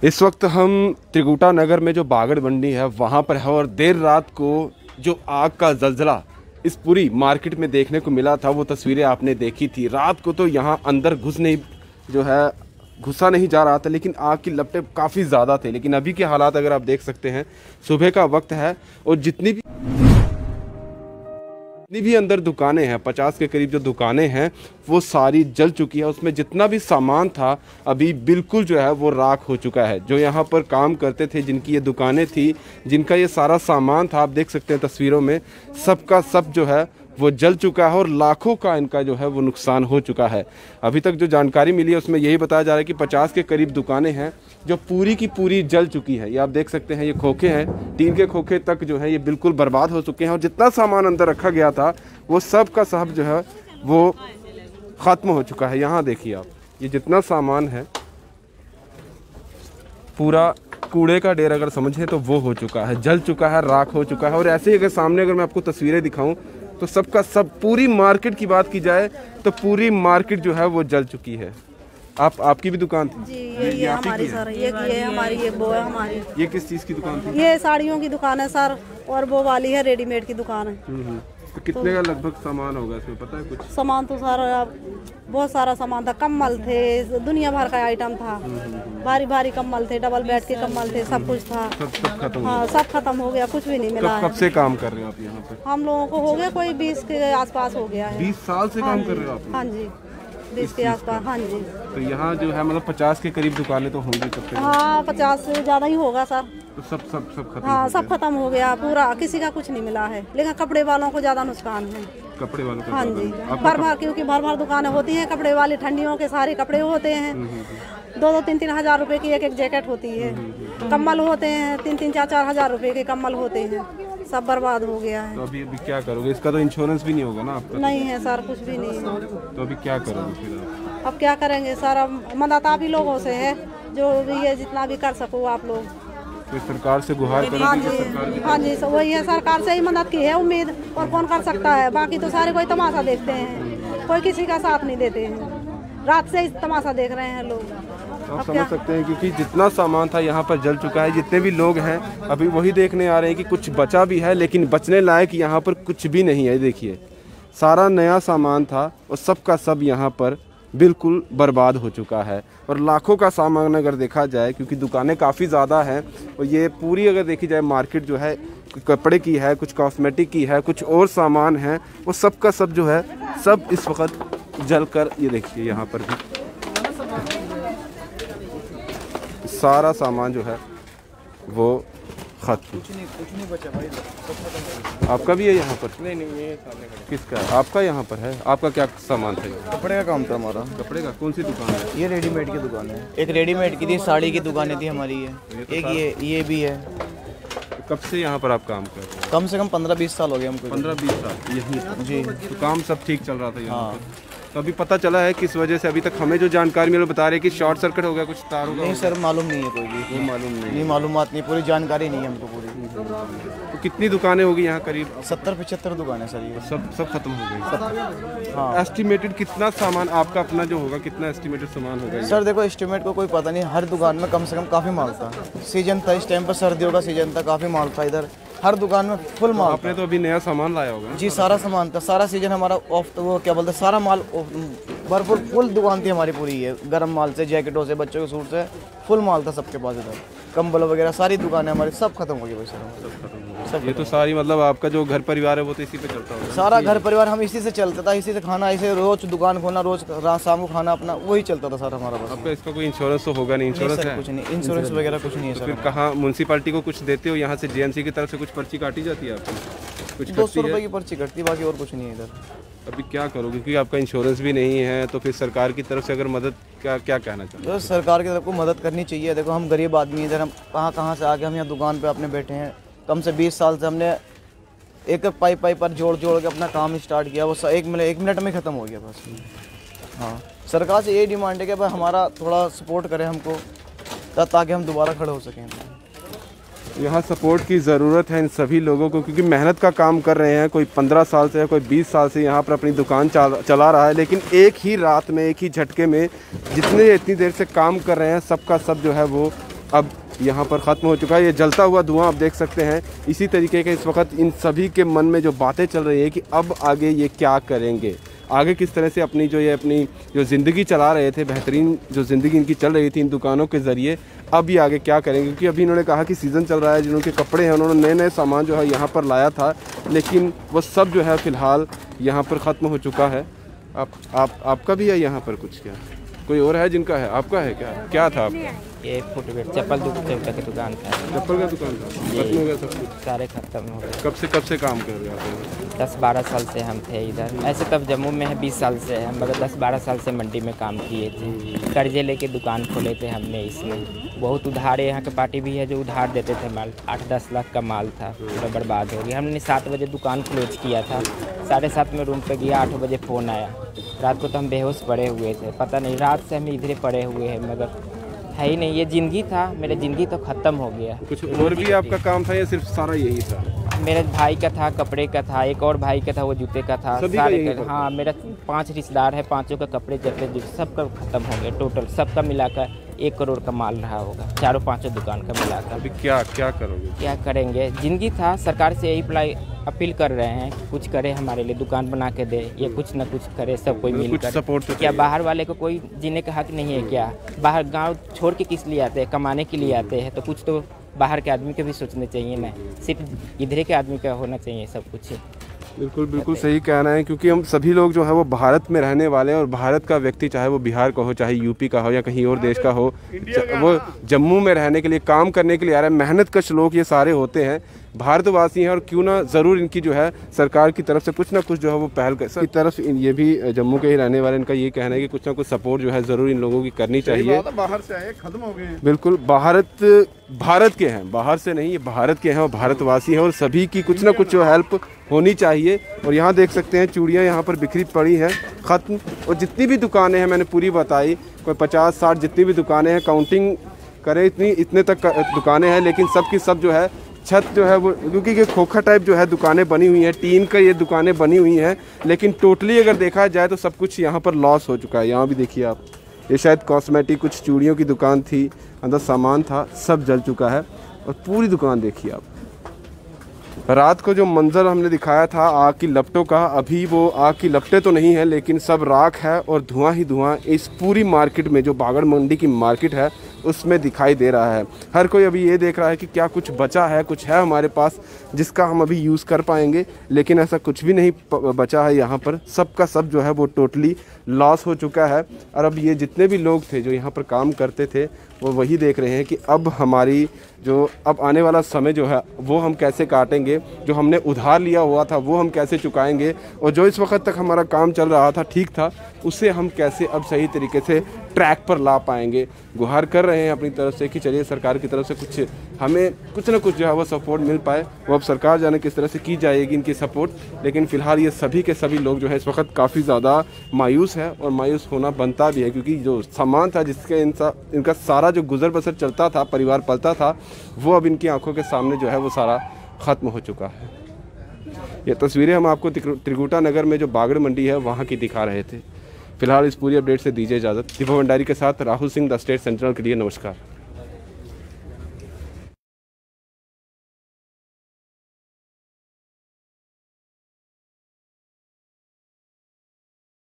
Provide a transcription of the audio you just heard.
इस वक्त हम त्रिकुटा नगर में जो बागड़ मंडी है वहाँ पर है और देर रात को जो आग का जलजला इस पूरी मार्केट में देखने को मिला था वो तस्वीरें आपने देखी थी। रात को तो यहाँ अंदर घुसा नहीं जा रहा था, लेकिन आग की लपटें काफ़ी ज़्यादा थे। लेकिन अभी के हालात अगर आप देख सकते हैं, सुबह का वक्त है और जितनी भी अंदर दुकानें हैं, 50 के करीब जो दुकानें हैं वो सारी जल चुकी है। उसमें जितना भी सामान था अभी बिल्कुल जो है वो राख हो चुका है। जो यहाँ पर काम करते थे, जिनकी ये दुकानें थी, जिनका ये सारा सामान था, आप देख सकते हैं तस्वीरों में, सबका सब जो है वो जल चुका है और लाखों का इनका जो है वो नुकसान हो चुका है। अभी तक जो जानकारी मिली है उसमें यही बताया जा रहा है कि 50 के करीब दुकानें हैं जो पूरी की पूरी जल चुकी है। ये आप देख सकते हैं, ये खोखे हैं, टीन के खोखे तक जो है ये बिल्कुल बर्बाद हो चुके हैं और जितना सामान अंदर रखा गया था वो सब का सब जो है वो ख़त्म हो चुका है। यहाँ देखिए आप, ये जितना सामान है पूरा कूड़े का ढेर अगर समझें तो वो हो चुका है, जल चुका है, राख हो चुका है। और ऐसे ही अगर सामने अगर मैं आपको तस्वीरें दिखाऊं तो सबका सब, पूरी मार्केट की बात की जाए तो पूरी मार्केट जो है वो जल चुकी है। आपकी भी दुकान थी? जी, ये हमारी सर, ये हमारी, ये वो है हमारी। ये किस चीज़ की दुकान थी? ये साड़ियों की दुकान है सर, और वो वाली है रेडीमेड की दुकान है। तो कितने का लगभग सामान होगा इसमें, पता है कुछ? सामान तो सर बहुत सारा सामान था, कम्बल थे, दुनिया भर का आइटम था, भारी भारी कम्बल थे, डबल बेड के कम्बल थे, सब कुछ था। सब खत्म? हाँ, सब खत्म हो गया, कुछ भी नहीं मिला। कब से काम कर रहे हो आप यहाँ पे? हम लोगों को हो गया कोई 20 के आसपास हो गया है। 20 साल से काम कर रहे हो आप? हाँ जी, 20 के आसपास। हाँ जी। तो यहाँ जो है मतलब 50 के करीब दुकानें तो होंगी सबके? हाँ, 50 से ज़्यादा ही होगा सर। तो सब खत्म? हाँ, सब खत्म हो गया पूरा, किसी का कुछ नहीं मिला है। लेकिन कपड़े वालों को ज़्यादा नुकसान है। कपड़े वालों को? हाँ जी, भर क्योंकि भर दुकानें होती हैं कपड़े वाली, ठंडियों के सारे कपड़े होते हैं। 2-3 हज़ार रुपए की एक जैकेट होती है। कम्बल होते हैं 3-4 हज़ार रुपए के कम्बल होते हैं। सब बर्बाद हो गया है। तो अभी क्या करोगे? इसका तो इंश्योरेंस भी नहीं होगा ना आपका? नहीं है सर, कुछ भी नहीं है। तो अभी क्या करोगे फिर आप? अब क्या करेंगे सर, अब मदद आप ही लोगों से है, जो भी है जितना भी कर सको आप लोग। तो सरकार से गुहार करोगे? हाँ जी, वही है, सरकार से ही मदद की है उम्मीद, और कौन कर सकता है। बाकी तो सारे कोई तमाशा देखते हैं, कोई किसी का साथ नहीं देते हैं। रात से ही तमाशा देख रहे हैं लोग। आप समझ सकते हैं, क्योंकि जितना सामान था यहाँ पर जल चुका है। जितने भी लोग हैं अभी वही देखने आ रहे हैं कि कुछ बचा भी है, लेकिन बचने लायक यहाँ पर कुछ भी नहीं है। देखिए, सारा नया सामान था और सब का सब यहाँ पर बिल्कुल बर्बाद हो चुका है। और लाखों का सामान अगर देखा जाए, क्योंकि दुकानें काफ़ी ज़्यादा हैं और ये पूरी अगर देखी जाए मार्केट जो है कपड़े की है, कुछ कॉस्मेटिक की है, कुछ और सामान है, वो सब का सब जो है सब इस वक्त जल कर, ये देखिए यहाँ पर भी सारा सामान जो है वो खत्म। कुछ नहीं बचा भाई। आपका भी है यहाँ पर? नहीं, ये सामने खड़े। किसका है? आपका यहाँ पर है? आपका क्या सामान था? कपड़े का काम था हमारा। कपड़े का? कौन सी दुकान है? ये रेडीमेड की दुकान है। एक रेडीमेड की थी, साड़ी की दुकानें थी हमारी। एक ये भी है। तो कब से यहाँ पर आप काम कर रहे हैं? कम से कम 15-20 साल हो गए हमको। 15-20 साल यही? जी। तो काम सब ठीक चल रहा था यहाँ हाँ। पर? तो अभी पता चला है किस वजह से? अभी तक हमें जो जानकारी मिली बता रहे हैं कि शॉर्ट सर्किट हो गया, कुछ तारों का? नहीं सर, मालूम नहीं है कोई भी। वो मालूम नहीं, मालूमात नहीं, पूरी जानकारी नहीं है हमको पूरी। तो कितनी दुकानें होगी यहाँ करीब? 70-75 दुकानें सर ये। सब खत्म हो गई? हाँ। एस्टिमेटेड कितना सामान आपका अपना जो होगा, कितना एस्टिमेटेड सामान होगा? सर देखो, एस्टिमेट को कोई पता नहीं। हर दुकान में कम से कम काफ़ी माल था। सीजन था इस टाइम पर, सर्दियों का सीजन था, काफ़ी माल था इधर। हर दुकान में फुल माल। आपने तो अभी नया सामान लाया होगा? जी, सारा सामान था, सारा सीजन हमारा ऑफ, तो वो क्या बोलते हैं, सारा माल भरपूर फुल दुकान थी हमारी पूरी। है गर्म माल से, जैकेटों से, बच्चों के सूट से फुल माल था सबके पास इधर। कंबल वगैरह सारी दुकानें हमारी सब खत्म हो गई भाई सर। ये तो सारी, मतलब आपका जो घर परिवार है वो तो इसी पे चलता होगा? सारा घर परिवार हम इसी से चलता था, इसी से खाना, इसे रोज दुकान खोलना, रोज शाम को खाना अपना, वही चलता था सर हमारा बस। आपका इसका कोई इंश्योरेंस तो होगा नहीं? इंश्योरेंस है? कुछ नहीं, इंश्योरेंस वगैरह कुछ नहीं है सर। फिर कहाँ म्यूनसिपालिटी को कुछ देते हो? यहाँ से जेएमसी की तरफ से कुछ पर्ची काटी जाती है आपको? कुछ 200 रुपये की पर्ची कटती, बाकी और कुछ नहीं है इधर। अभी क्या करोगे, क्योंकि आपका इंश्योरेंस भी नहीं है? तो फिर सरकार की तरफ से अगर मदद, क्या कहना चाहते तो सरकार की तरफ को मदद करनी चाहिए। देखो, हम गरीब आदमी इधर, हम कहाँ से आके हम यहाँ दुकान पे अपने बैठे हैं। कम से 20 साल से हमने एक पाइप पर जोड़ के अपना काम स्टार्ट किया, वो एक मिनट में ख़त्म हो गया बस। हाँ, सरकार से यही डिमांड है कि भाई हमारा थोड़ा सपोर्ट करें हमको, ताकि हम दोबारा खड़े हो सकें। यहाँ सपोर्ट की ज़रूरत है इन सभी लोगों को, क्योंकि मेहनत का काम कर रहे हैं। कोई 15 साल से है, कोई 20 साल से यहाँ पर अपनी दुकान चला रहा है, लेकिन एक ही रात में, एक ही झटके में जितने इतनी देर से काम कर रहे हैं, सबका सब जो है वो अब यहाँ पर ख़त्म हो चुका है। ये जलता हुआ धुआं आप देख सकते हैं। इसी तरीके के इस वक्त इन सभी के मन में जो बातें चल रही है कि अब आगे ये क्या करेंगे, आगे किस तरह से अपनी जो ज़िंदगी चला रहे थे, बेहतरीन जो ज़िंदगी इनकी चल रही थी इन दुकानों के ज़रिए, अब ये आगे क्या करेंगे। क्योंकि अभी इन्होंने कहा कि सीज़न चल रहा है, जिनके कपड़े हैं उन्होंने नए नए सामान जो है यहाँ पर लाया था, लेकिन वो सब जो है फ़िलहाल यहाँ पर ख़त्म हो चुका है। आपका भी है यहाँ पर कुछ? क्या कोई और है जिनका है? आपका है क्या था? ये फुटवेयर चप्पल की दुकान था। चप्पल का दुकान था, खत्म हो गया सब कुछ? सारे खत्म हो गए। कब से काम कर रहे हैं? 10-12 साल से हम थे इधर। ऐसे तब जम्मू में है 20 साल से है, मगर 10-12 साल से मंडी में काम किए थे। कर्जे लेके दुकान खोले थे हमने। इसमें बहुत उधार है, यहाँ के पार्टी भी है जो उधार देते थे माल। 8-10 लाख का माल था, पूरा बर्बाद हो गया। हमने 7 बजे दुकान क्लोज किया था, 7:30 में रूम पे गया, 8 बजे फ़ोन आया। रात को तो हम बेहोश पड़े हुए थे, पता नहीं रात से हम इधर पड़े हुए हैं, मगर है ही नहीं। ये ज़िंदगी था, मेरा ज़िंदगी तो ख़त्म हो गया। कुछ और भी आपका काम था या सिर्फ सारा यही था? मेरे भाई का था, कपड़े का था, एक और भाई का था वो जूते का था, सारे का। हाँ, मेरा 5 रिश्तेदार है, 5 का कपड़े जूते सबका ख़त्म हो गया। टोटल सबका मिलाकर 1 करोड़ का माल रहा होगा, 4-5 दुकान का मिलाकर। अभी क्या करोगे? क्या करेंगे? ज़िंदगी था। सरकार से यही अपील कर रहे हैं, कुछ करे हमारे लिए, दुकान बना के दे या कुछ ना कुछ करे, सब कोई मिलकर। सपोर्ट तो क्या बाहर वाले को कोई जीने का हक नहीं है क्या? बाहर गांव छोड़ के किस लिए आते हैं? कमाने के लिए आते हैं, तो कुछ तो बाहर के आदमी को भी सोचना चाहिए ना, सिर्फ इधर के आदमी का होना चाहिए सब कुछ। बिल्कुल सही कहना है, क्योंकि हम सभी लोग जो है वो भारत में रहने वाले हैं, और भारत का व्यक्ति चाहे वो बिहार का हो, चाहे यूपी का हो या कहीं और देश का हो, वो जम्मू में रहने के लिए, काम करने के लिए आ रहे हैं। मेहनतकश लोग ये सारे होते हैं, भारतवासी हैं, और क्यों ना ज़रूर इनकी जो है सरकार की तरफ से कुछ ना कुछ जो है वो पहल की तरफ। ये भी जम्मू के ही रहने वाले, इनका ये कहना है कि कुछ ना कुछ सपोर्ट जो है ज़रूर इन लोगों की करनी चाहिए। बाहर से आए, खत्म हो गए। बिल्कुल, भारत के हैं, बाहर से नहीं, ये भारत के हैं और भारतवासी हैं, और सभी की कुछ ना कुछ जो हेल्प होनी चाहिए। और यहाँ देख सकते हैं चूड़ियाँ यहाँ पर बिखरी पड़ी हैं, ख़त्म। और जितनी भी दुकानें हैं मैंने पूरी बताई, कोई 50-60 जितनी भी दुकानें हैं, काउंटिंग करें इतने तक दुकानें हैं, लेकिन सब की सब जो है छत जो है वो, क्योंकि ये खोखा टाइप जो है दुकानें बनी हुई हैं, टीन का ये दुकानें बनी हुई हैं, लेकिन टोटली अगर देखा जाए तो सब कुछ यहाँ पर लॉस हो चुका है। यहाँ भी देखिए आप, ये शायद कॉस्मेटिक कुछ चूड़ियों की दुकान थी, अंदर सामान था, सब जल चुका है। और पूरी दुकान देखिए आप। रात को जो मंजर हमने दिखाया था आग की लपटों का, अभी वो आग की लपटें तो नहीं है, लेकिन सब राख है और धुआं ही धुआं इस पूरी मार्केट में, जो बागड़ मंडी की मार्केट है उसमें दिखाई दे रहा है। हर कोई अभी ये देख रहा है कि क्या कुछ बचा है, कुछ है हमारे पास जिसका हम अभी यूज़ कर पाएंगे, लेकिन ऐसा कुछ भी नहीं बचा है यहाँ पर। सब का सब जो है वो टोटली लॉस हो चुका है। और अब ये जितने भी लोग थे जो यहाँ पर काम करते थे, वो वही देख रहे हैं कि अब हमारी जो अब आने वाला समय जो है वो हम कैसे काटेंगे, जो हमने उधार लिया हुआ था वो हम कैसे चुकाएंगे, और जो इस वक्त तक हमारा काम चल रहा था ठीक था, उसे हम कैसे अब सही तरीके से ट्रैक पर ला पाएंगे। गुहार कर रहे हैं अपनी तरफ से कि चलिए सरकार की तरफ से कुछ हमें कुछ ना कुछ जो है वो सपोर्ट मिल पाए। वो अब सरकार जाने किस तरह से की जाएगी इनकी सपोर्ट, लेकिन फ़िलहाल ये सभी के सभी लोग जो है इस वक्त काफ़ी ज़्यादा मायूस है, और मायूस होना बनता भी है, क्योंकि जो सामान था जिसके इनका सारा जो गुजर बसर चलता था, परिवार पलता था, वो अब इनकी आंखों के सामने जो है वो सारा ख़त्म हो चुका है। ये तस्वीरें हम आपको त्रिकुटा नगर में जो बागड़ मंडी है वहाँ की दिखा रहे थे। फिलहाल इस पूरी अपडेट से दीजिए इजाज़त। दीपक भंडारी के साथ Rahul Singh, the state central के लिए नमस्कार।